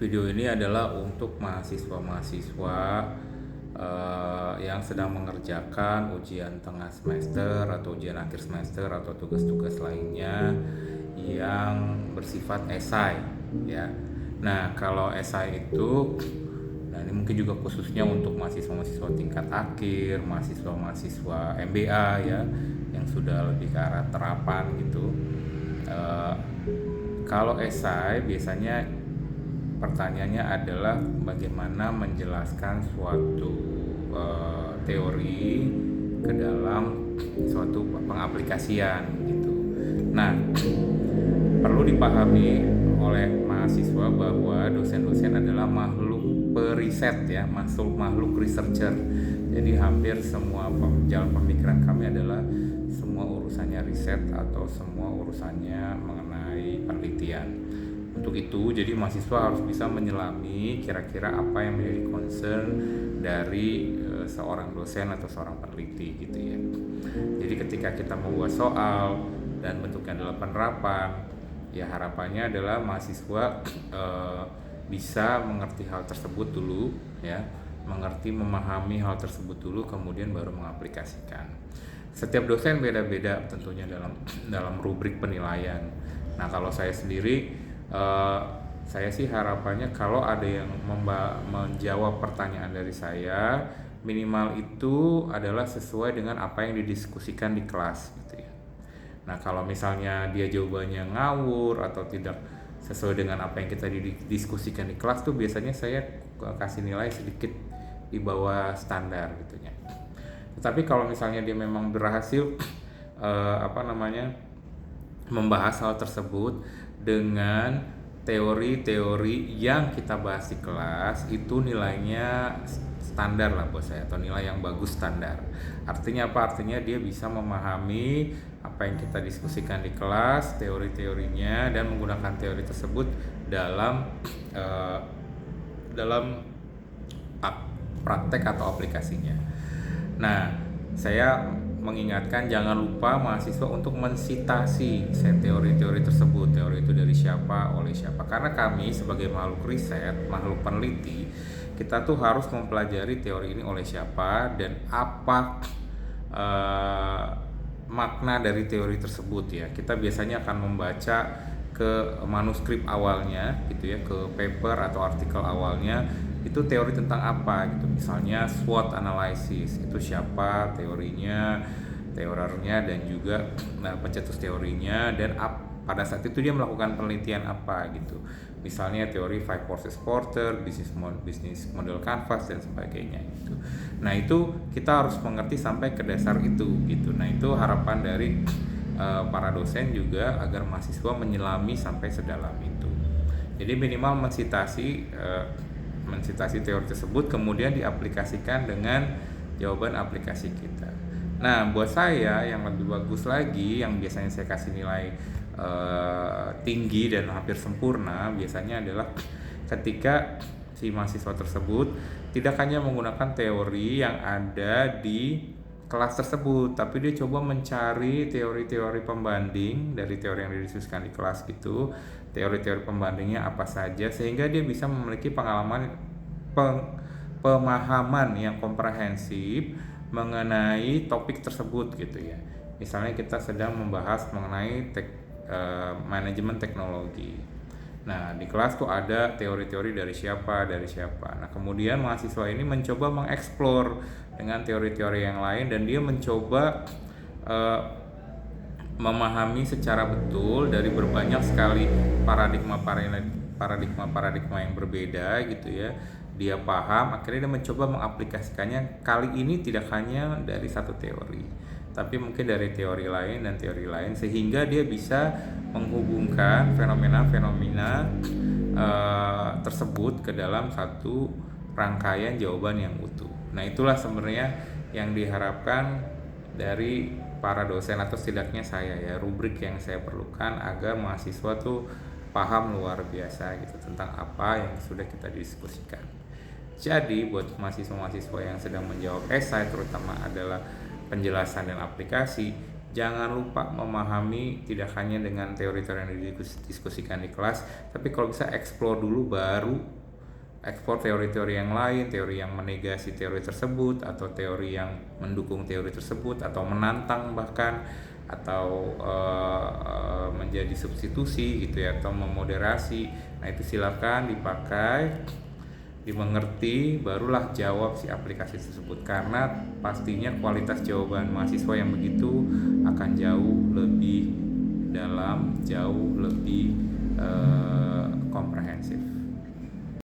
Video ini adalah untuk mahasiswa-mahasiswa yang sedang mengerjakan ujian tengah semester atau ujian akhir semester atau tugas-tugas lainnya yang bersifat esai ya. Nah, kalau esai itu ini mungkin juga khususnya untuk mahasiswa-mahasiswa tingkat akhir, mahasiswa-mahasiswa MBA ya yang sudah lebih ke arah terapan gitu. Eh, Kalau esai biasanya pertanyaannya adalah bagaimana menjelaskan suatu teori ke dalam suatu pengaplikasian gitu. Nah, perlu dipahami oleh mahasiswa bahwa dosen-dosen adalah makhluk periset ya, makhluk researcher. Jadi hampir semua jalan pemikiran kami adalah semua urusannya riset atau semua urusannya mengenai penelitian. Untuk itu, jadi mahasiswa harus bisa menyelami kira-kira apa yang menjadi concern dari seorang dosen atau seorang peneliti gitu ya. Jadi ketika kita membuat soal dan bentuknya adalah penerapan, ya harapannya adalah mahasiswa bisa mengerti hal tersebut dulu ya, memahami hal tersebut dulu, kemudian baru mengaplikasikan. Setiap dosen beda-beda tentunya dalam rubrik penilaian. Nah, kalau saya sendiri saya sih harapannya kalau ada yang menjawab pertanyaan dari saya, minimal itu adalah sesuai dengan apa yang didiskusikan di kelas gitu ya. Nah, kalau misalnya dia jawabannya ngawur atau tidak sesuai dengan apa yang kita didiskusikan di kelas tuh biasanya saya kasih nilai sedikit di bawah standar gitu ya. Tetapi kalau misalnya dia memang berhasil membahas hal tersebut dengan teori-teori yang kita bahas di kelas, itu nilainya standar lah buat saya, atau nilai yang bagus standar. Artinya apa? Artinya dia bisa memahami apa yang kita diskusikan di kelas, teori-teorinya, dan menggunakan teori tersebut dalam praktek atau aplikasinya. Nah, saya mengingatkan jangan lupa mahasiswa untuk mensitasi teori-teori tersebut. Teori itu dari siapa, oleh siapa. Karena kami sebagai makhluk riset, makhluk peneliti, kita tuh harus mempelajari teori ini oleh siapa dan apa makna dari teori tersebut ya. Kita biasanya akan membaca ke manuskrip awalnya gitu ya, ke paper atau artikel awalnya, itu teori tentang apa gitu. Misalnya SWOT analysis, itu siapa teorinya, teoriernya, dan juga pencetus teorinya, dan pada saat itu dia melakukan penelitian apa gitu. Misalnya teori Five Forces Porter, business model canvas, dan sebagainya gitu. Nah, itu kita harus mengerti sampai ke dasar itu gitu. Nah, itu harapan dari para dosen juga agar mahasiswa menyelami sampai sedalam itu. Jadi minimal mensitasi teori tersebut, kemudian diaplikasikan dengan jawaban aplikasi kita. Nah, buat saya yang lebih bagus lagi, yang biasanya saya kasih nilai tinggi dan hampir sempurna, biasanya adalah ketika si mahasiswa tersebut tidak hanya menggunakan teori yang ada di kelas tersebut, tapi dia coba mencari teori-teori pembanding dari teori yang didiskusikan di kelas gitu, teori-teori pembandingnya apa saja, sehingga dia bisa memiliki pemahaman yang komprehensif mengenai topik tersebut gitu ya. Misalnya kita sedang membahas mengenai manajemen teknologi. Nah, di kelas tuh ada teori-teori dari siapa. Nah, kemudian mahasiswa ini mencoba mengeksplor dengan teori-teori yang lain, dan dia mencoba memahami secara betul dari berbanyak sekali paradigma yang berbeda gitu ya. Dia paham, akhirnya dia mencoba mengaplikasikannya. Kali ini tidak hanya dari satu teori, tapi mungkin dari teori lain dan teori lain, sehingga dia bisa menghubungkan fenomena-fenomena tersebut ke dalam satu rangkaian jawaban yang utuh. Nah, itulah sebenarnya yang diharapkan dari para dosen, atau setidaknya saya ya, rubrik yang saya perlukan agar mahasiswa tuh paham luar biasa gitu tentang apa yang sudah kita diskusikan. Jadi buat mahasiswa-mahasiswa yang sedang menjawab esai, terutama adalah penjelasan dan aplikasi, jangan lupa memahami tidak hanya dengan teori-teori yang didiskusikan di kelas, tapi kalau bisa explore dulu, baru ekspor teori-teori yang lain, teori yang menegasi teori tersebut, atau teori yang mendukung teori tersebut, atau menantang bahkan, atau menjadi substitusi gitu ya, atau memoderasi. Nah itu silakan dipakai, dimengerti, barulah jawab si aplikasi tersebut, karena pastinya kualitas jawaban mahasiswa yang begitu akan jauh lebih dalam, jauh lebih komprehensif.